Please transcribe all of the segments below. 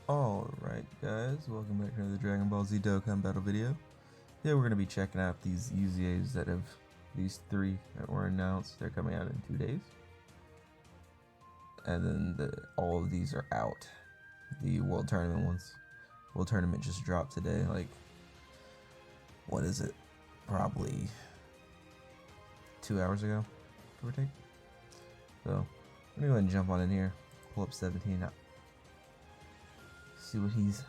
Alright guys, welcome back to another Dragon Ball Z Dokkan battle video. Today we're going to be checking out these UZAs that have, these three that were announced. They're coming out in 2 days. And then all of these are out. The World Tournament ones. World Tournament just dropped today, like, what is it? Probably 2 hours ago, give or take. So, I'm going to go ahead and jump on in here, pull up 17 out. See what he's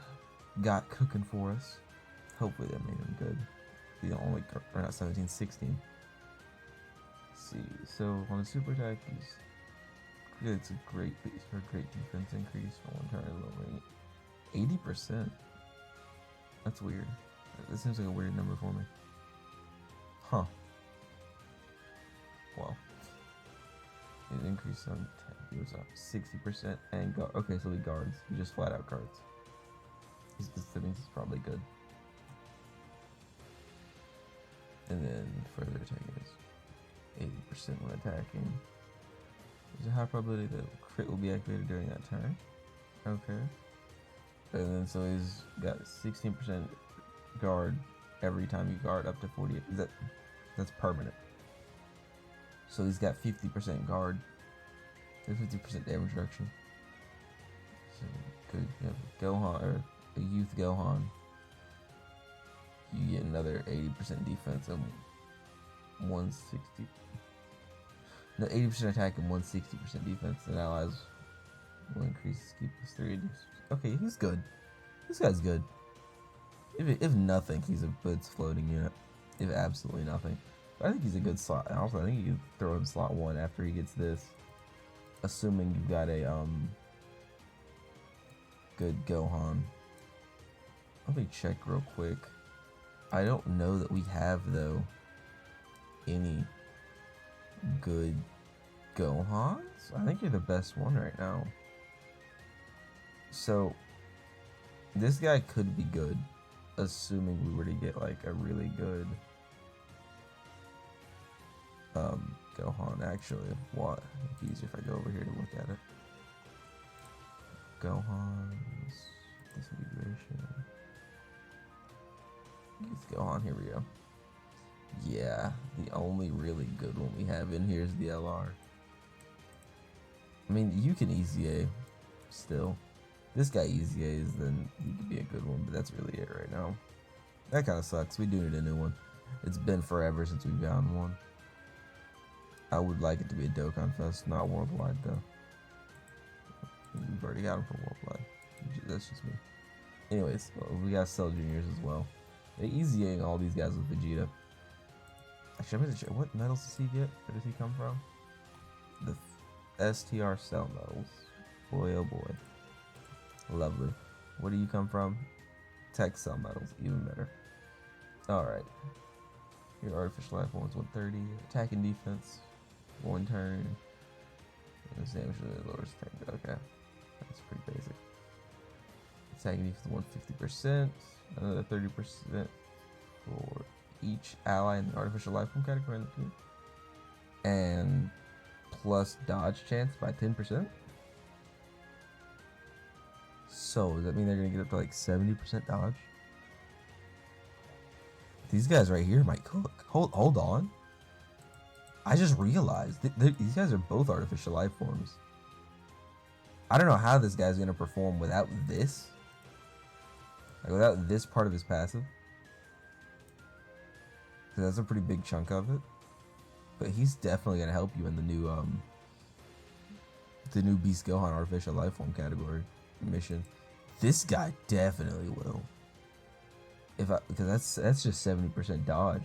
got cooking for us. Hopefully that made him good. The only, or not 17, 16. Let's see, so on a super attack, it's a great base for a great defense increase for one turn low rate. 80%. That's weird. That seems like a weird number for me. Huh. Well, it increased on 10. It was up 60% and guard. Okay, so he guards. He just flat out guards. That means it's probably good. And then further attack is 80% when attacking. There's a high probability that crit will be activated during that turn. Okay. And then so he's got 16% guard every time you guard up to 48. That's permanent. So he's got 50% guard. 50% damage reduction. So good. You have Gohan or a youth Gohan. You get another 80% defense and 160. No, 80% attack and 160% defense. And allies will increase ki +3. Okay, he's good. This guy's good. If nothing, he's a good floating unit. If absolutely nothing. But I think he's a good slot. And also, I think you can throw him slot 1 after he gets this. Assuming you've got a good Gohan. Let me check real quick. I don't know that we have, though, any good Gohans. I think you're the best one right now. So, this guy could be good, assuming we were to get, like, a really good Gohan, actually. What? It'd be easier if I go over here to look at it. Gohan's disfiguration. Let's go on. Here we go. Yeah, the only really good one we have in here is the LR. I mean, you can EZA still. This guy EZAs, then he could be a good one, but that's really it right now. That kind of sucks. We do need a new one. It's been forever since we've gotten one. I would like it to be a Dokkan Fest, not worldwide though. We've already got them for worldwide. That's just me. Anyways, we got Cell Juniors as well. They're EZAing all these guys with Vegeta. Actually, I'm gonna check. What medals does he get? Where does he come from? The STR Cell medals. Boy, oh boy. Lovely. Where do you come from? Tech Cell medals. Even better. Alright. Your artificial life forms 130. Attack and defense. 1 turn. And damage lowers tank. Okay. That's pretty basic. Attack and defense 150%. Another 30% for each ally in the artificial life form category, and plus dodge chance by 10%. So does that mean they're gonna get up to like 70% dodge? These guys right here might cook. Hold on. I just realized these guys are both artificial life forms. I don't know how this guy's gonna perform without this. Like without this part of his passive. So that's a pretty big chunk of it. But he's definitely gonna help you in the new Beast Gohan artificial life form category mission. This guy definitely will. Because that's just 70% dodge.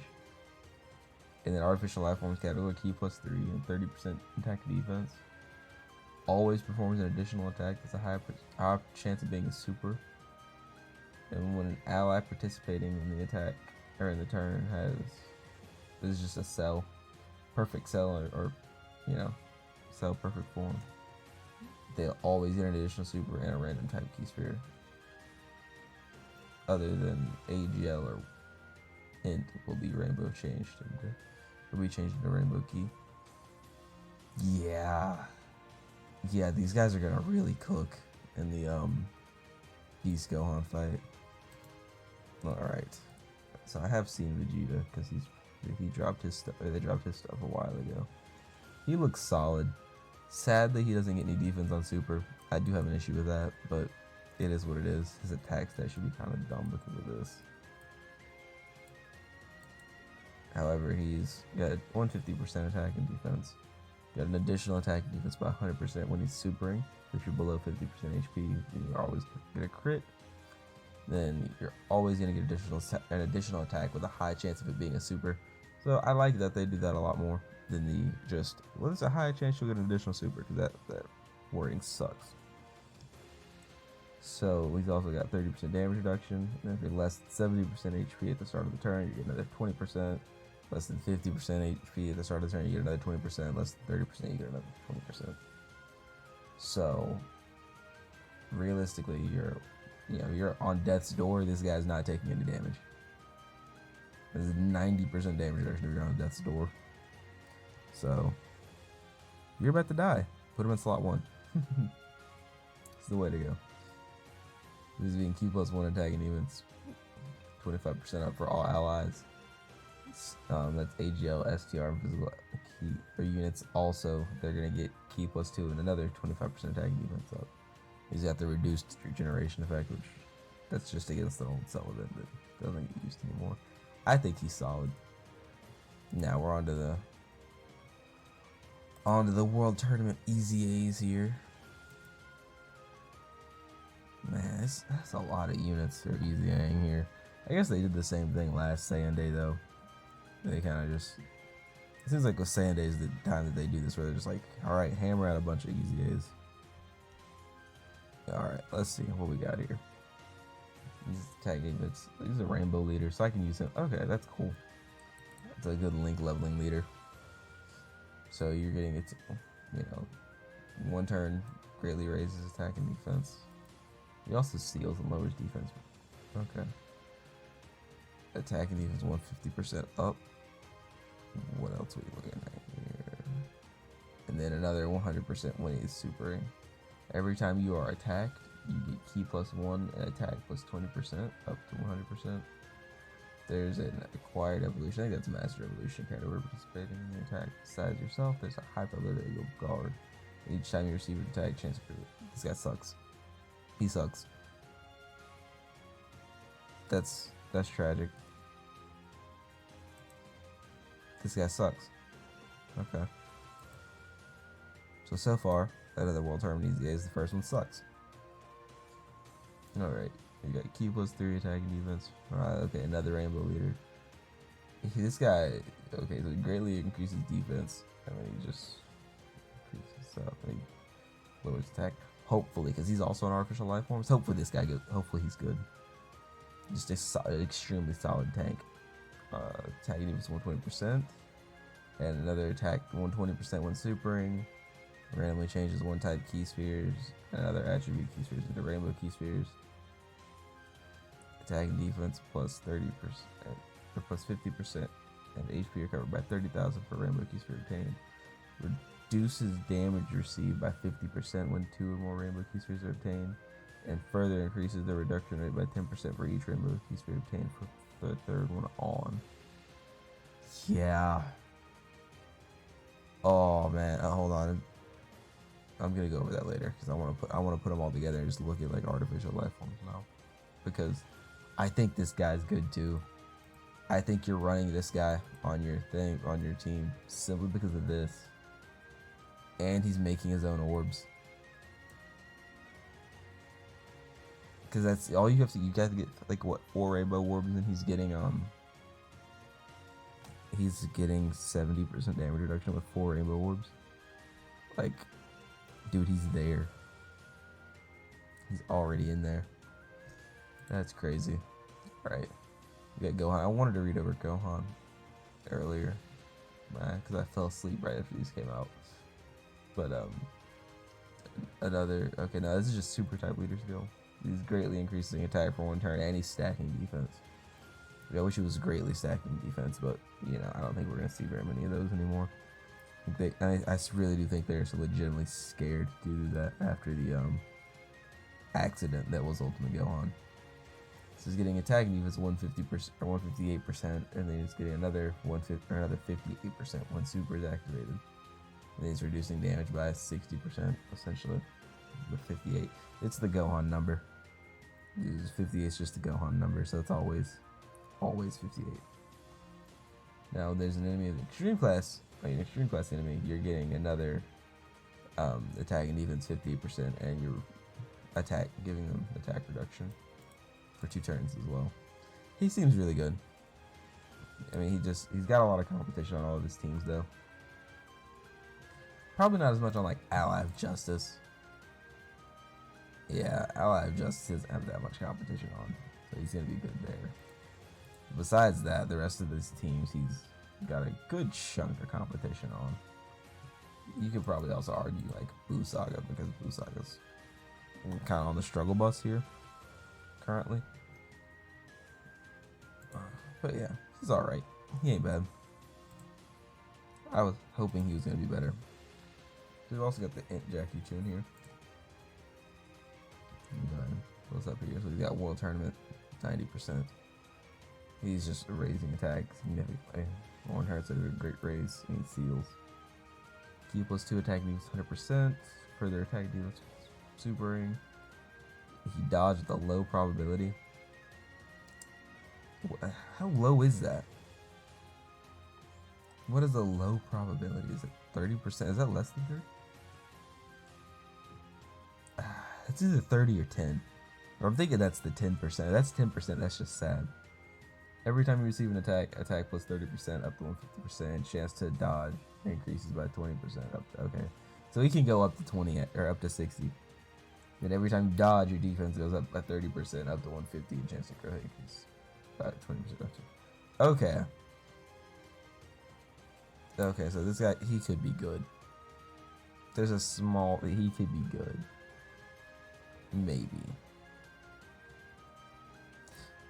In the artificial life forms category, ki +3 and 30% attack defense. Always performs an additional attack. That's a high chance of being a super. And when an ally participating in the attack or in the turn is just a cell, perfect cell or you know, cell perfect form, they'll always get an additional super and a random type key sphere. Other than AGL or Int will be rainbow changed into rainbow key. Yeah, these guys are gonna really cook in the Beast Gohan fight. Alright. So I have seen Vegeta because he dropped his stuff. They dropped his stuff a while ago. He looks solid. Sadly, he doesn't get any defense on Super. I do have an issue with that, but it is what it is. His attack stat should be kind of dumb because of this. However, he's got 150% attack and defense. Got an additional attack and defense by 100% when he's supering. If you're below 50% HP, you always get a crit. Then you're always going to get an additional attack with a high chance of it being a super. So I like that they do that a lot more than the just, well, there's a high chance you'll get an additional super, because that wording sucks. So he's also got 30% damage reduction, and if you're less than 70% HP at the start of the turn, you get another 20%. Less than 50% HP at the start of the turn, you get another 20%. Less than 30%, you get another 20%. So realistically, you're on death's door. This guy's not taking any damage. There's 90% damage reduction if you're on death's door. So you're about to die. Put him in slot 1. It's the way to go. He's being Q+1 attack and evens. 25% up for all allies. That's AGL, STR, and physical key or units. Also, they're gonna get key +2 and another 25% attack and defense up. He's got the reduced regeneration effect, which that's just against the old Sullivan that doesn't get used anymore. I think he's solid. Now we're onto the World Tournament Easy A's here. Man, that's a lot of units for Easy Aing here. I guess they did the same thing last Saiyan Day though. They kind of just, it seems like with Saiyan Day is the time that they do this, where they're just like, all right, hammer out a bunch of Easy A's. All right, let's see what we got here. He's tagging. He's a rainbow leader, so I can use him. Okay, that's cool. That's a good link leveling leader. So you're getting it, one turn greatly raises attack and defense. He also seals and lowers defense. Okay. Attack and defense 150% up. What else are we looking at here? And then another 100% when he's supering. Every time you are attacked, you get key +1 and attack +20% up to 100%. There's an acquired evolution. I think that's Master Evolution kind of participating in the attack. Besides yourself, there's a high probability that you'll guard. And each time you receive an attack, chance of crit. This guy sucks. He sucks. That's tragic. This guy sucks. Okay. So far, out of the World Tournament Easy A's, the first one sucks. Alright. You got Q +3 attack and defense. Alright, okay, another rainbow leader. This guy, okay, so he greatly increases defense. And then he just increases stuff. And he lowers attack. Hopefully, because he's also an artificial life form. So hopefully this guy hopefully he's good. Just an extremely solid tank. Attack and defense 120%. And another attack 120% when supering. Randomly changes one type key spheres and another attribute key spheres into rainbow key spheres. Attack and defense +30% or +50%, and HP recovered by 30,000 per rainbow key sphere obtained. Reduces damage received by 50% when 2 or more rainbow key spheres are obtained, and further increases the reduction rate by 10% for each rainbow key sphere obtained for the third one on. Yeah. Oh man, hold on. I'm gonna go over that later because I want to put them all together and just look at like artificial life forms now, because I think this guy's good too. I think you're running this guy on your team simply because of this, and he's making his own orbs. Because that's all you have to. You got to get like what 4 rainbow orbs, and he's getting 70% damage reduction with 4 rainbow orbs. Like, dude, he's there. He's already in there. That's crazy. Alright. We got Gohan. I wanted to read over Gohan earlier, because I fell asleep right after these came out. But, okay, no, this is just super type leader skill. He's greatly increasing attack for 1 turn, and he's stacking defense. I wish he was greatly stacking defense, but, I don't think we're going to see very many of those anymore. I really do think they're legitimately scared to do that after accident that was Ultimate Gohan. So he's getting attack and defense 150% or 158%, and then he's getting another 58% when Super is activated. And then he's reducing damage by 60%, essentially. The 58. It's the Gohan number. 58 is just the Gohan number, so it's always 58. Now there's an enemy of the extreme class, like an extreme class enemy, you're getting another attack and defense 58%, and your attack, giving them attack reduction for 2 turns as well. He seems really good. I mean, he's got a lot of competition on all of his teams though. Probably not as much on like Ally of Justice. Yeah, Ally of Justice doesn't have that much competition on, so he's gonna be good there. Besides that, the rest of his teams, he's got a good chunk of competition on. You could probably also argue like Buu Saga, because Buu Saga's kind of on the struggle bus here currently. But yeah, he's alright. He ain't bad. I was hoping he was going to be better. We've also got the Int Jackie Chun here. What's up here? So we got World Tournament, 90%. He's just raising attack significantly. 1 hurts at a great raise, and he seals. Q +2 attack defense 100%. Further attack defense supering. He dodged the low probability. How low is that? What is the low probability? Is it 30%? Is that less than 30? It's either 30 or 10. Or I'm thinking that's the 10%. That's 10%. That's just sad. Every time you receive an attack plus 30% up to 150%. Chance to dodge increases by 20% up to, okay. So he can go up to 20 or up to 60. Then every time you dodge, your defense goes up by 30% up to 150. And chance to crit increase by 20%. Okay. Okay, so this guy, he could be good. There's a small, he could be good. Maybe.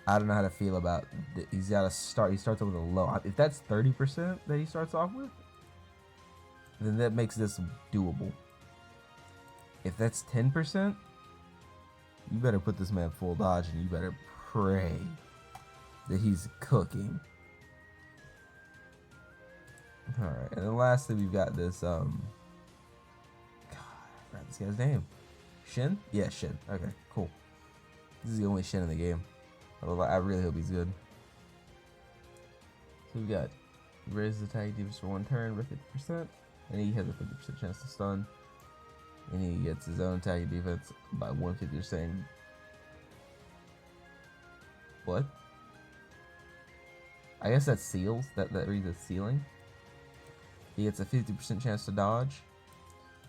I don't know how to feel about, he's got to start, he starts off with a low. If that's 30% that he starts off with, then that makes this doable. If that's 10%, you better put this man full dodge and you better pray that he's cooking. Alright, and then lastly we've got this, God, I forgot this guy's name. Shin? Yeah, Shin. Okay, cool. This is the only Shin in the game. I really hope he's good. So we've got, he raises attack defense for 1 turn by 50%, and he has a 50% chance to stun. And he gets his own attack defense by 150%. What? I guess that seals, that reads as sealing. He gets a 50% chance to dodge.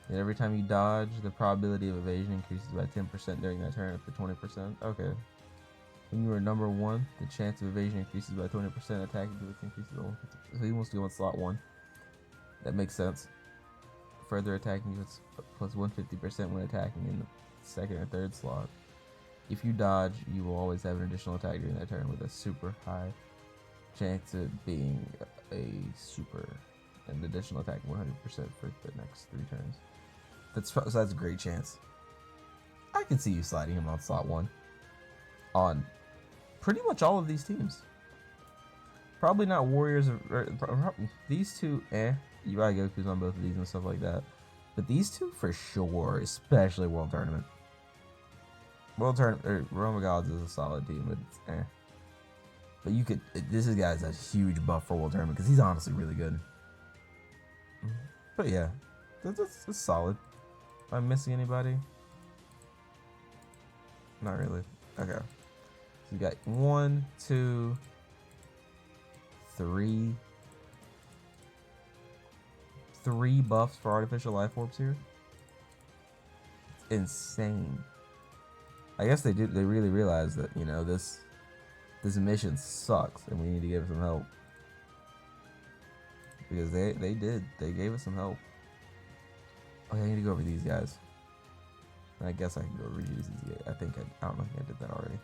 And every time you dodge, the probability of evasion increases by 10% during that turn up to 20%. Okay. When you are number 1, the chance of evasion increases by 20%, attacking defense increases by 150%. So he wants to go in slot 1. That makes sense. Further attacking defense plus 150% when attacking in the 2nd or 3rd slot. If you dodge, you will always have an additional attack during that turn with a super high chance of being a super, an additional attack 100% for the next 3 turns. So that's a great chance. I can see you sliding him on slot 1 on pretty much all of these teams. Probably not Warriors or these two. You gotta Goku's on both of these and stuff like that. But these two for sure, especially World Tournament. World Tournament, Realm of Gods is a solid team, but it's But you could, this guy's a huge buff for World Tournament because he's honestly really good. But yeah, that's solid. Am I missing anybody? Not really. Okay. So you got 1, 2, 3. 3 buffs for artificial life orbs here. It's insane. I guess they really realized that, you know, this mission sucks and we need to give it some help. Because they gave us some help. Okay, I need to go over these guys. And I guess I can go reuse these guys. I don't know if I did that already.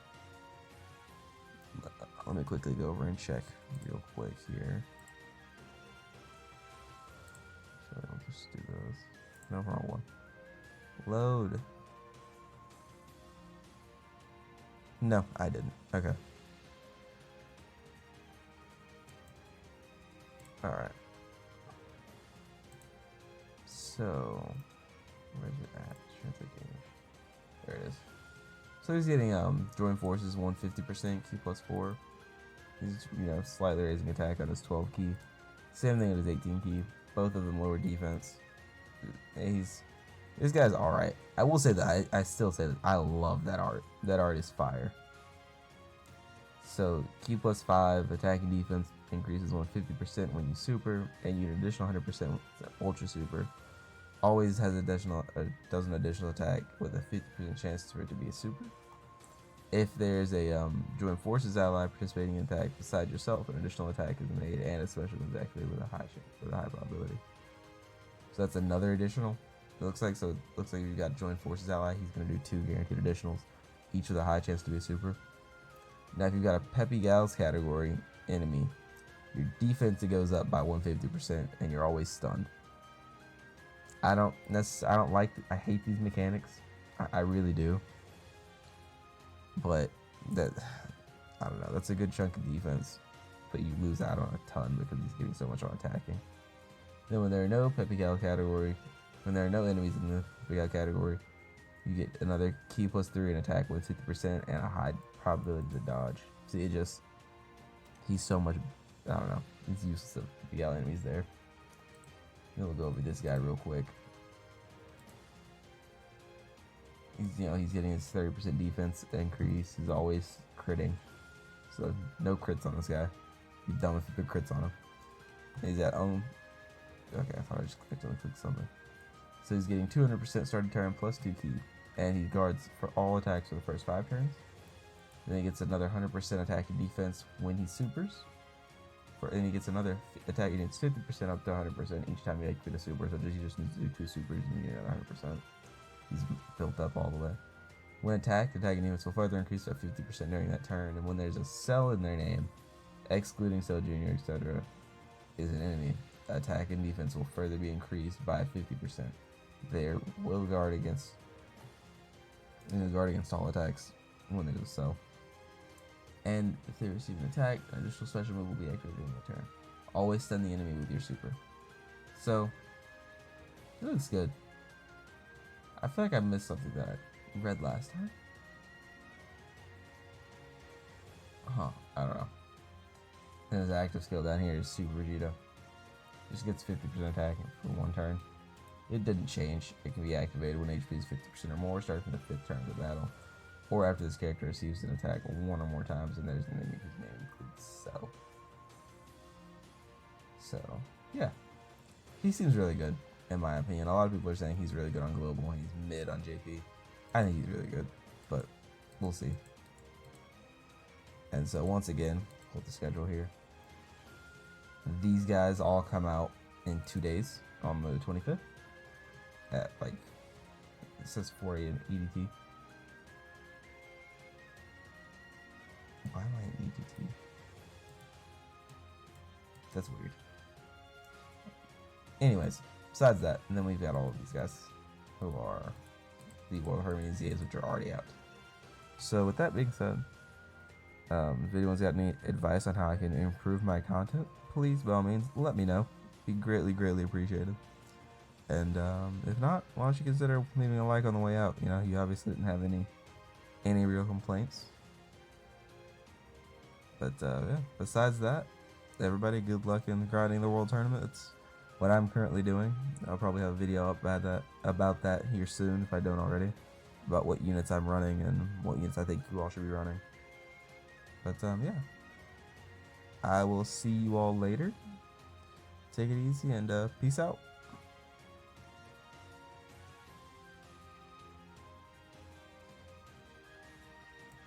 Let me quickly go over and check real quick here. I'll just do those. No, wrong one. Load. No, I didn't. Okay. Alright. So, where's it at? Strength of damage. There it is. So he's getting joint forces 150%, key plus 4. He's, you know, slightly raising attack on his 12 key. Same thing with his 18 key. Both of them lower defense. This guy's alright. I will say that I still say that I love that art. That art is fire. So key plus 5, attacking defense increases 150% when you super, and you get an additional 100% with ultra super. Always has a dozen additional attack with a 50% chance for it to be a super. If there's a joint forces ally participating in attack beside yourself, an additional attack is made and a special is activated with a high probability. So that's another additional. It looks like you've got joint forces ally. He's gonna do 2 guaranteed additionals, each with a high chance to be a super. Now, if you've got a Peppy Gals category enemy, your defense goes up by 150%, and you're always stunned. I hate these mechanics. I really do. But I don't know. That's a good chunk of defense, but you lose out on a ton because he's getting so much on attacking. Then, when there are no Peppy Gal category, when there are no enemies in the Peppy Gal category, you get another key plus 3 in attack with 50% and a high probability to dodge. See, he's so much, I don't know, he's useless of Peppy Gal enemies there. Then we'll go over this guy real quick. He's getting his 30% defense increase. He's always critting. So no crits on this guy. You'd be dumb if you put crits on him. He's at own. Okay, I thought I just clicked something. So he's getting 200% starting turn plus 2 key. And he guards for all attacks for the first 5 turns. Then he gets another 100% attack and defense when he supers. And he gets another attack against 50% up to 100% each time he activates a super. So he just needs to do 2 supers and you get 100%. He's built up all the way. When attacked, attacking defense will further increase by 50% during that turn. And when there's a cell in their name, excluding Cell Jr., etc., is an enemy, attack and defense will further be increased by 50%. They will guard against all attacks when there's a cell. And if they receive an attack, an additional special move will be activated during their turn. Always stun the enemy with your super. So, it looks good. I feel like I missed something that I read last time. I don't know. And his active skill down here is Super Vegeta. Just gets 50% attacking for 1 turn. It didn't change. It can be activated when HP is 50% or more, starting from the 5th turn of the battle. Or after this character receives an attack 1 or more times, and there's an enemy whose name includes Cell. So, yeah. He seems really good, in my opinion. A lot of people are saying he's really good on Global, he's mid on JP. I think he's really good, but we'll see. And so, once again, hold the schedule here. These guys all come out in 2 days, on the 25th. At, like, it says 4 a.m. EDT. Why am I in EDT? That's weird. Anyways, besides that, and then we've got all of these guys who are the World Hermes Zs, which are already out. So with that being said, if anyone's got any advice on how I can improve my content, please, by all means, let me know. Be greatly, greatly appreciated. And if not, why don't you consider leaving a like on the way out? You know, you obviously didn't have any real complaints. But yeah, besides that, everybody, good luck in grinding the World Tournament. It's what I'm currently doing. I'll probably have a video up about that here soon, if I don't already, about what units I'm running and what units I think you all should be running. But yeah, I will see you all later. Take it easy and peace out.